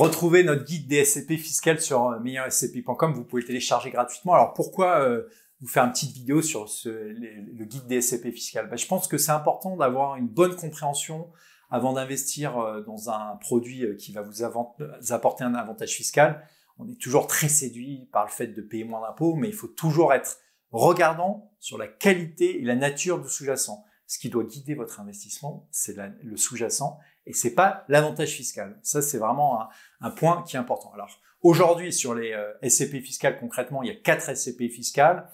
Retrouvez notre guide des SCP fiscales sur meilleurscp.com. Vous pouvez le télécharger gratuitement. Alors pourquoi vous faire une petite vidéo sur le guide des SCP fiscales? Je pense que c'est important d'avoir une bonne compréhension avant d'investir dans un produit qui va vous apporter un avantage fiscal. On est toujours très séduit par le fait de payer moins d'impôts, mais il faut toujours être regardant sur la qualité et la nature du sous-jacent. Ce qui doit guider votre investissement, c'est le sous-jacent et c'est pas l'avantage fiscal. Ça, c'est vraiment un point qui est important. Alors, aujourd'hui, sur les SCP fiscales, concrètement, il y a 4 SCP fiscales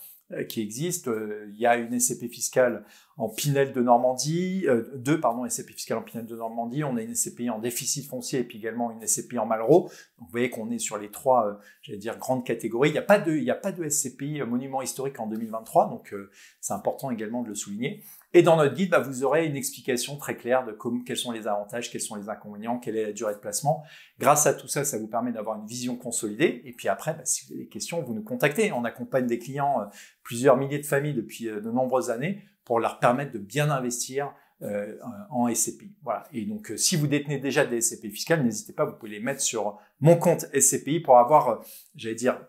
qui existent. Il y a une SCP fiscale en Pinel de Normandie, 2 SCP fiscales en Pinel de Normandie. On a une SCPI en déficit foncier et puis également une SCPI en Malraux. Donc, vous voyez qu'on est sur les 3, grandes catégories. Il n'y a pas de SCPI monument historique en 2023, donc c'est important également de le souligner. Et dans notre guide, vous aurez une explication très claire de quels sont les avantages, quels sont les inconvénients, quelle est la durée de placement. Grâce à tout ça, ça vous permet d'avoir une vision consolidée. Et puis après, si vous avez des questions, vous nous contactez. On accompagne des clients, plusieurs milliers de familles depuis de nombreuses années pour leur permettre de bien investir en SCPI. Voilà. Et donc, si vous détenez déjà des SCPI fiscales, n'hésitez pas, vous pouvez les mettre sur mon compte SCPI pour avoir,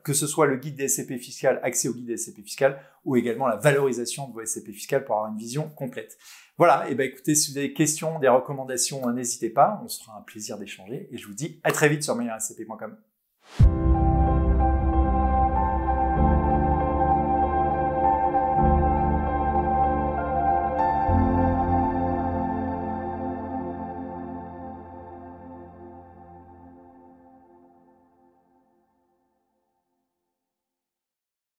que ce soit le guide des SCPI fiscales, accès au guide des SCPI fiscales, ou également la valorisation de vos SCPI fiscales pour avoir une vision complète. Voilà. Et écoutez, si vous avez des questions, des recommandations, n'hésitez pas. On se fera un plaisir d'échanger. Et je vous dis à très vite sur meilleurscp.com.